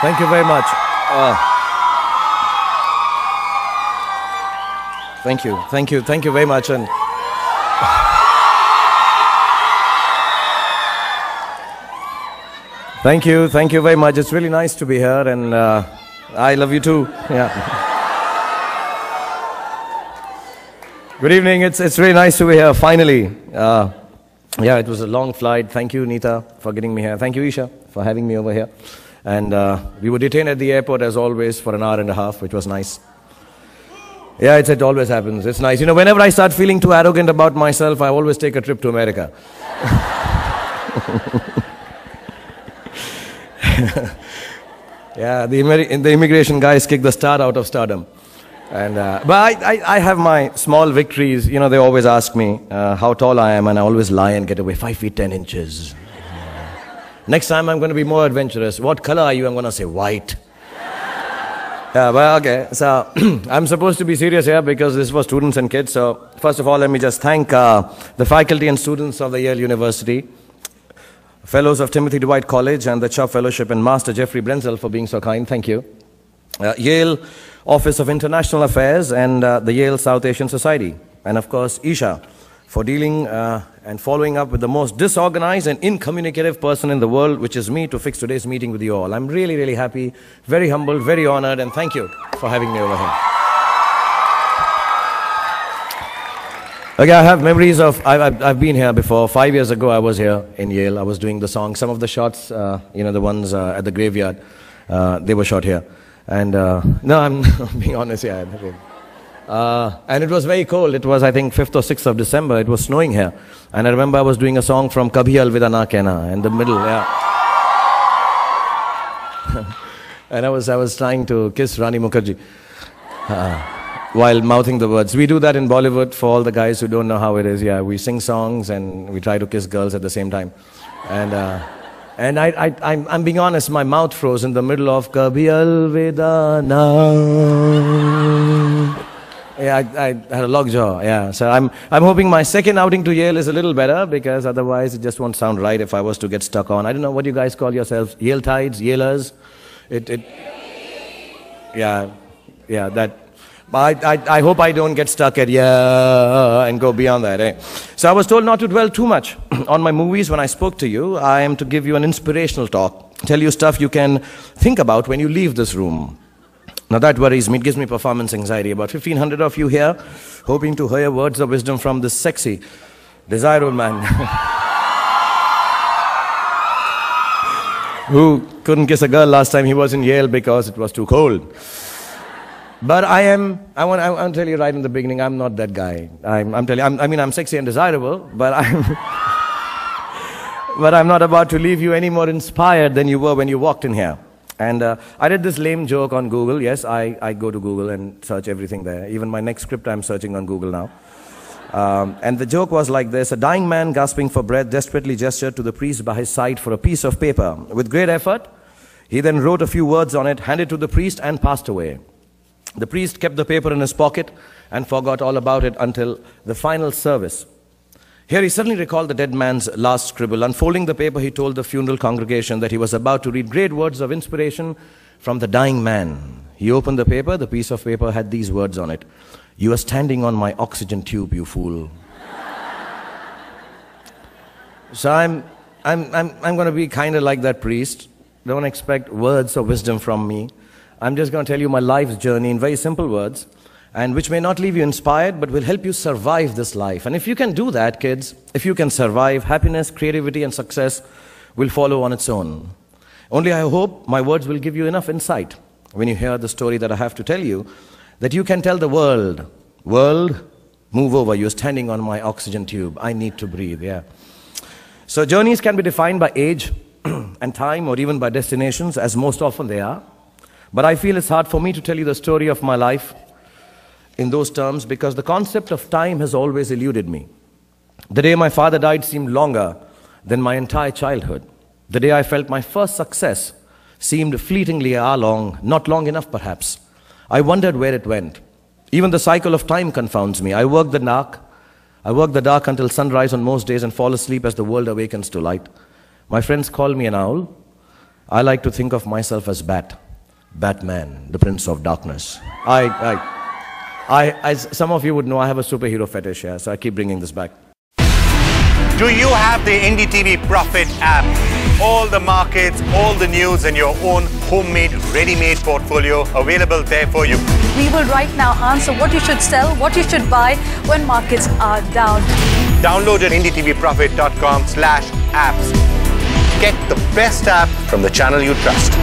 Thank you very much. Thank you very much. And thank you very much. It's really nice to be here, and I love you too. Yeah. Good evening. It's really nice to be here finally. Yeah, it was a long flight. Thank you, Neeta, for getting me here. Thank you, Isha, for having me over here. And we were detained at the airport as always for an hour and a half, which was nice. Yeah, it always happens. It's nice. You know, whenever I start feeling too arrogant about myself, I always take a trip to America. Yeah, the immigration guys kick the star out of stardom. And but I have my small victories. You know, they always ask me how tall I am, and I always lie and get away. 5 feet 10 inches. Next time I'm going to be more adventurous. What color are you? I'm going to say white. Yeah, well, okay. So I'm supposed to be serious here because this is for students and kids. So first of all, let me just thank the faculty and students of the Yale University, fellows of Timothy Dwight College and the Chubb Fellowship, and Master Jeffrey Brenzel for being so kind. Thank you. Yale Office of International Affairs and the Yale South Asian Society. And of course, Isha for dealing and following up with the most disorganized and incommunicative person in the world, which is me, to fix today's meeting with you all. I'm really, really happy, very humbled, very honored, and thank you for having me over here. Okay, I have memories of, I've been here before. 5 years ago, I was here in Yale. I was doing the song. Some of the shots, you know, the ones at the graveyard, they were shot here. And no, I'm being honest here. And it was very cold. It was, I think, 5th or 6th of December. It was snowing here. And I remember I was doing a song from Kabhi Alvida Na Kehna in the middle, yeah. And I was trying to kiss Rani Mukherjee while mouthing the words. We do that in Bollywood for all the guys who don't know how it is. Yeah, we sing songs and we try to kiss girls at the same time. And I'm being honest, my mouth froze in the middle of Kabhi Alvida Na. Yeah, I had a lockjaw, yeah. So I'm hoping my second outing to Yale is a little better, because otherwise it just won't sound right if I was to get stuck on. I don't know what you guys call yourselves, Yale tides, Yalers. Yeah, that. I hope I don't get stuck at yeah and go beyond that. Eh? So I was told not to dwell too much on my movies when I spoke to you. I am to give you an inspirational talk, tell you stuff you can think about when you leave this room. Now that worries me, it gives me performance anxiety. About 1,500 of you here, hoping to hear words of wisdom from this sexy, desirable man who couldn't kiss a girl last time he was in Yale because it was too cold. But I want to tell you right in the beginning, I'm not that guy. I'm sexy and desirable, but I'm not about to leave you any more inspired than you were when you walked in here. And I did this lame joke on Google. Yes, I go to Google and search everything there. Even my next script I'm searching on Google now. And the joke was like this: a dying man gasping for breath desperately gestured to the priest by his side for a piece of paper. With great effort, he then wrote a few words on it, handed it to the priest, and passed away. The priest kept the paper in his pocket and forgot all about it until the final service. Here he suddenly recalled the dead man's last scribble. Unfolding the paper, he told the funeral congregation that he was about to read great words of inspiration from the dying man. He opened the paper. The piece of paper had these words on it: "You are standing on my oxygen tube, you fool." So I'm going to be kind of like that priest. Don't expect words of wisdom from me. I'm just going to tell you my life's journey in very simple words, and which may not leave you inspired, but will help you survive this life. And if you can do that, kids, if you can survive, happiness, creativity, and success will follow on its own. Only I hope my words will give you enough insight when you hear the story that I have to tell you, that you can tell the world, move over, you're standing on my oxygen tube. I need to breathe, yeah. So journeys can be defined by age and time, or even by destinations, as most often they are. But I feel it's hard for me to tell you the story of my life in those terms, because the concept of time has always eluded me. The day my father died seemed longer than my entire childhood. The day I felt my first success seemed fleetingly long, not long enough perhaps. I wondered where it went. Even the cycle of time confounds me. I work the dark until sunrise on most days and fall asleep as the world awakens to light. My friends call me an owl, I like to think of myself as Batman, the Prince of Darkness. As some of you would know, I have a superhero fetish here, so I keep bringing this back. Do you have the NDTV Profit app? All the markets, all the news and your own homemade, ready-made portfolio available there for you. We will right now answer what you should sell, what you should buy when markets are down. Download at ndtvprofit.com/apps. Get the best app from the channel you trust.